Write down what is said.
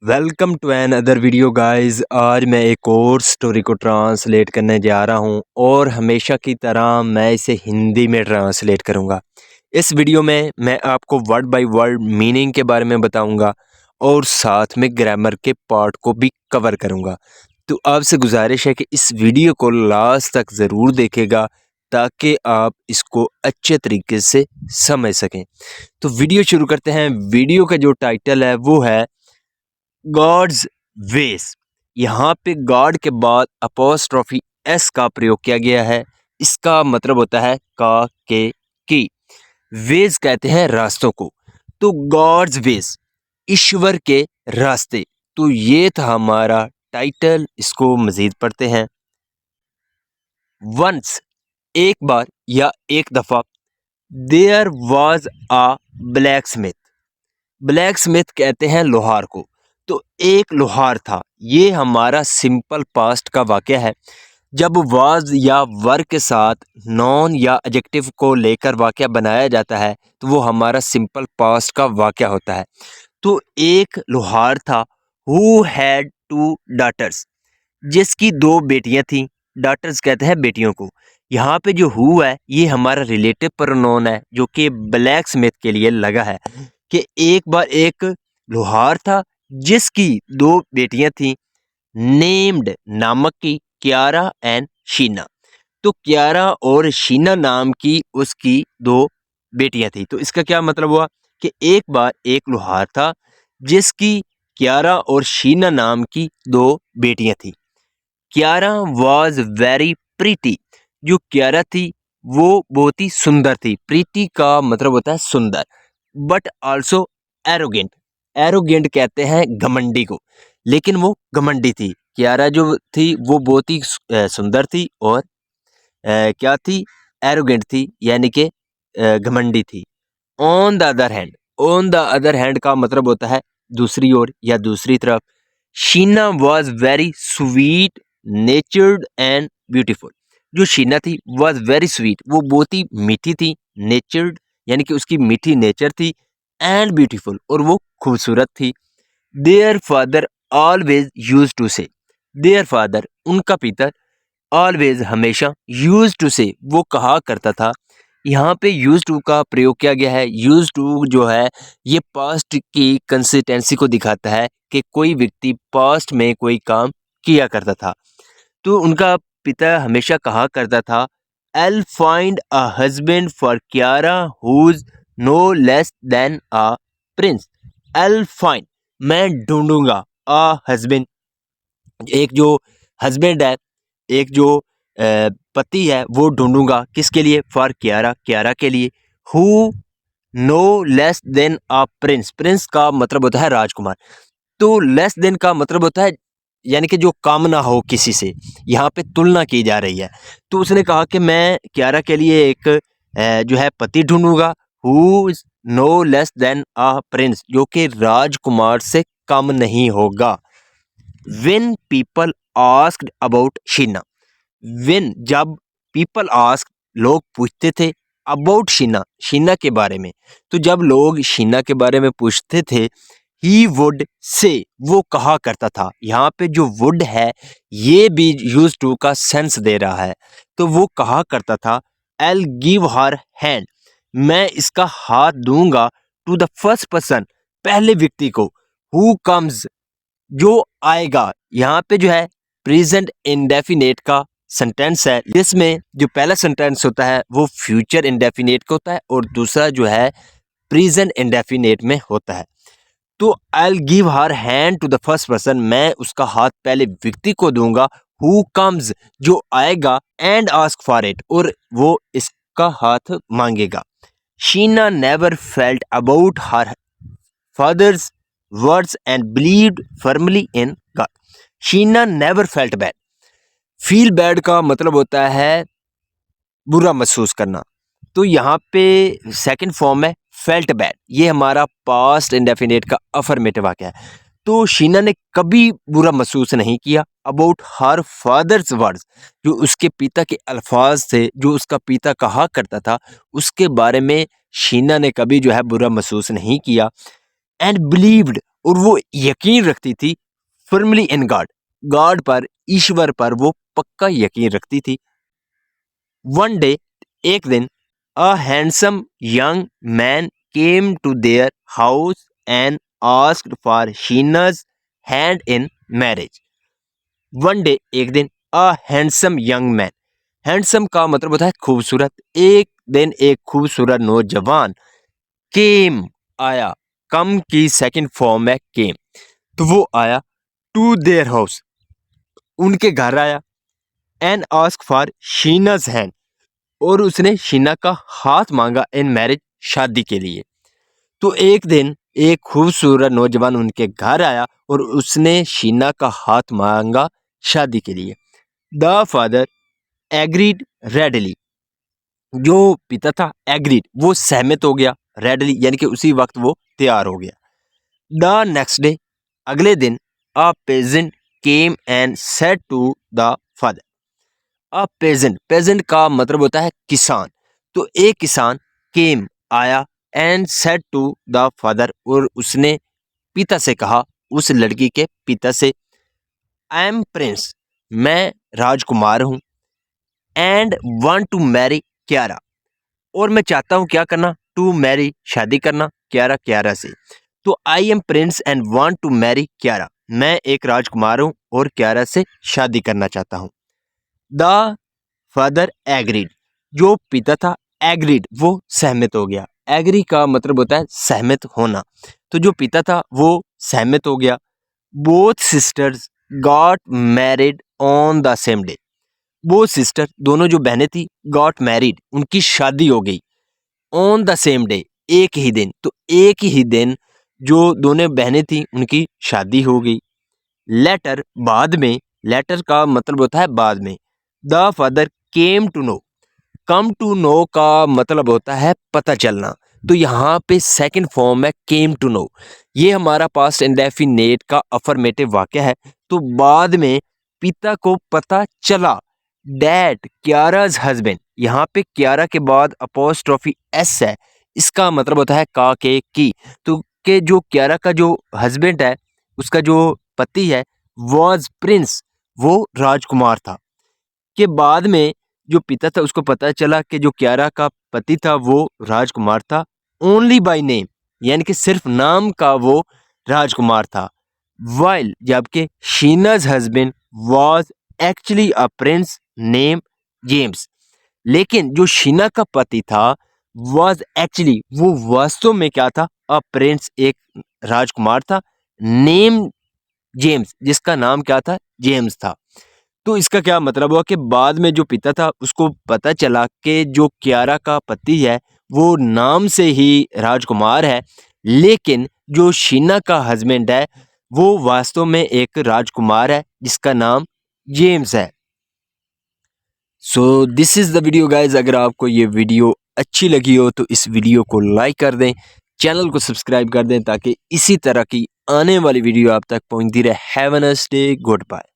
Welcome to another video guys. आज मैं एक और स्टोरी को ट्रांसलेट करने जा रहा हूं और हमेशा की तरह मैं इसे हिंदी में ट्रांसलेट करूंगा। इस वीडियो में मैं आपको वर्ड बाय वर्ड मीनिंग के बारे में बताऊंगा और साथ में ग्रामर के पार्ट को भी कवर करूंगा। तो आपसे गुजारिश है कि इस वीडियो को लास्ट तक ज़रूर देखेगा ताकि आप इसको अच्छे तरीके से समझ सकें। तो वीडियो शुरू करते हैं। वीडियो का जो टाइटल है वो है गॉड्स वेज। यहाँ पे गॉड के बाद अपोस्ट्रोफी एस का प्रयोग किया गया है। इसका मतलब होता है का के की। वेज कहते हैं रास्तों को। तो गॉड्स वेज, ईश्वर के रास्ते। तो ये था हमारा टाइटल। इसको मजीद पढ़ते हैं। वंस, एक बार या एक दफा, there was a blacksmith. Blacksmith कहते हैं लोहार को। तो एक लोहार था। ये हमारा सिंपल पास्ट का वाक़या है। जब वाज या वर के साथ नॉन या एडजेक्टिव को लेकर वाक़या बनाया जाता है तो वो हमारा सिंपल पास्ट का वाक़या होता है। तो एक लोहार था। हु हैड टू डॉटर्स, जिसकी दो बेटियां थीं। डॉटर्स कहते हैं बेटियों को। यहाँ पे जो हु है ये हमारा रिलेटिव प्रोनाउन है जो कि ब्लैक स्मिथ के लिए लगा है कि एक बार एक लोहार था जिसकी दो बेटियां थीं, नेम्ड नामक की, क्यारा एंड शीना। तो क्यारा और शीना नाम की उसकी दो बेटियां थी। तो इसका क्या मतलब हुआ कि एक बार एक लोहार था जिसकी क्यारा और शीना नाम की दो बेटियां थी। क्यारा वॉज वेरी प्रीटी। जो क्यारा थी वो बहुत ही सुंदर थी। प्रीटी का मतलब होता है सुंदर। But also arrogant. एरोगेंट कहते हैं घमंडी को, लेकिन वो घमंडी थी। क्यारा जो थी वो बहुत ही सुंदर थी और क्या थी, एरोगेंट थी, यानी कि घमंडी थी। On the other hand, on the other hand का मतलब होता है दूसरी ओर या दूसरी तरफ। Sheena was very sweet नेचर्ड and beautiful. जो शीना थी वॉज वेरी स्वीट, वो बहुत ही मीठी थी। नेचर्ड यानी कि उसकी मीठी नेचर थी। एंड ब्यूटीफुल, और वो खूबसूरत थी। Their father always use to say, their father उनका पिता, ऑलवेज हमेशा, यूज टू से वो कहा करता था। यहाँ पे यूज टू का प्रयोग किया गया है। यूज टू जो है ये पास्ट की कंसिस्टेंसी को दिखाता है कि कोई व्यक्ति पास्ट में कोई काम किया करता था। तो उनका पिता हमेशा कहा करता था, I'll find a husband for Kiara who's no less than a prince। I'll find, मैं ढूंढूंगा, a husband, एक जो हस्बैंड है, एक जो पति है, वो ढूंढूंगा किसके लिए, फॉर क्यारा, क्यारा के लिए। Who know less than a Prince, Prince का मतलब होता है राजकुमार। तो लेस देन का मतलब होता है यानी कि जो कम ना हो किसी से, यहाँ पे तुलना की जा रही है। तो उसने कहा कि मैं क्यारा के लिए एक जो है पति ढूंढूंगा, who is no less than a prince, जो कि राजकुमार से कम नहीं होगा। When people asked about Sheena, when जब people asked लोग पूछते थे about शीना, शीना के बारे में, तो जब लोग शीना के बारे में पूछते थे, he would say वो कहा करता था। यहाँ पे जो would है ये भी यूज टू का सेंस दे रहा है। तो वो कहा करता था, I'll give her hand, मैं इसका हाथ दूंगा, to the first person, पहले व्यक्ति को, who comes, जो आएगा। यहाँ पे जो है प्रेजेंट इंडेफिनेट का सेंटेंस है, जिसमें जो पहला सेंटेंस होता है वो फ्यूचर इंडेफिनेट का होता है और दूसरा जो है प्रेजेंट इंडेफिनेट में होता है। तो I give her hand to the first person, मैं उसका हाथ पहले व्यक्ति को दूंगा, हु कम्स, जो आएगा, एंड आस्क फॉर इट, और वो इसका हाथ मांगेगा। Sheena never felt about her father's words and believed firmly in God. Sheena never felt bad. Feel bad का मतलब होता है बुरा महसूस करना। तो यहाँ पे सेकंड फॉर्म है फेल्ट बैड। ये हमारा पास्ट इंडेफिनेट का अफर्मेटिव वाक्य है। तो शीना ने कभी बुरा महसूस नहीं किया अबाउट हर फादर्स वर्ड्स, जो उसके पिता के अल्फाज थे, जो उसका पिता कहा करता था, उसके बारे में शीना ने कभी जो है बुरा महसूस नहीं किया। एंड बिलीव्ड, और वो यकीन रखती थी फर्मली इन गॉड, गॉड पर, ईश्वर पर वो पक्का यकीन रखती थी। वन डे, एक दिन, a handsome young man came to their house and asked for Sheena's hand in marriage. One day, एक दिन, a handsome young man, handsome का मतलब होता है खूबसूरत। एक दिन एक खूबसूरत नौजवान केम आया, कम की सेकंड फॉर्म है केम, तो वो आया टू देयर हाउस, उनके घर आया, and ask for Sheena's hand, और उसने शीना का हाथ मांगा इन मैरिज, शादी के लिए। तो एक दिन एक खूबसूरत नौजवान उनके घर आया और उसने शीना का हाथ मांगा शादी के लिए। द फादर एग्रीड रेडली, जो पिता था एग्रीड, वो सहमत हो गया, रेडली यानी कि उसी वक्त वो तैयार हो गया। द नेक्स्ट डे, अगले दिन, a peasant came and said to the father. A peasant, peasant का मतलब होता है किसान, तो एक किसान केम आया and said to the father, और उसने पिता से कहा, उस लड़की के पिता से, आई एम प्रिंस, मैं राजकुमार हूँ, एंड वांट टू मैरी क्यारा, और मैं चाहता हूँ क्या करना, टू मैरी, शादी करना, क्यारा, क्यारा से। तो I am prince and want to marry Kiara, मैं एक राजकुमार हूँ और क्यारा से शादी करना चाहता हूँ। द फादर एग्रीड, जो पिता था एग्रीड, वो सहमत हो गया। एग्री का मतलब होता है सहमत होना, तो जो पिता था वो सहमत हो गया। Both sisters got married on the same day, वो सिस्टर, दोनों जो बहनें थी, गॉट मैरिड, उनकी शादी हो गई ऑन द सेम डे, एक ही दिन, तो एक ही दिन जो दोनों बहनें थी उनकी शादी हो गई। लेटर, बाद में, लेटर का मतलब होता है बाद में। The father came to know, come to know का मतलब होता है पता चलना, तो यहाँ पे सेकंड फॉर्म है केम टू नो, ये हमारा पास्ट इंडेफिनेट का अफर्मेटिव वाक्य है। तो बाद में पिता को पता चला, डैट क्याराज हस्बैंड, यहाँ पे क्यारा के बाद अपोस्ट्रोफी एस है, इसका मतलब होता है का के की, तो के जो क्यारा का जो हस्बैंड है, उसका जो पति है, वॉज प्रिंस, वो राजकुमार था। के बाद में जो पिता था उसको पता चला कि जो क्यारा का पति था वो राजकुमार था, ओनली बाय नेम, यानी कि सिर्फ नाम का वो राजकुमार था। वाइल, जबकि Sheena's husband was actually a prince name James, लेकिन जो शीना का पति था वाज एक्चुअली, वो वास्तव में क्या था, अ प्रिंस, एक राजकुमार था, नेम जेम्स, जिसका नाम क्या था, जेम्स था। तो इसका क्या मतलब हुआ कि बाद में जो पिता था उसको पता चला कि जो क्यारा का पति है वो नाम से ही राजकुमार है, लेकिन जो शीना का हस्बैंड है वो वास्तव में एक राजकुमार है जिसका नाम जेम्स है। So this is the video guys, अगर आपको ये वीडियो अच्छी लगी हो तो इस वीडियो को लाइक कर दें, चैनल को सब्सक्राइब कर दें ताकि इसी तरह की आने वाली वीडियो आप तक पहुंचती रहे। Have a nice day, good bye.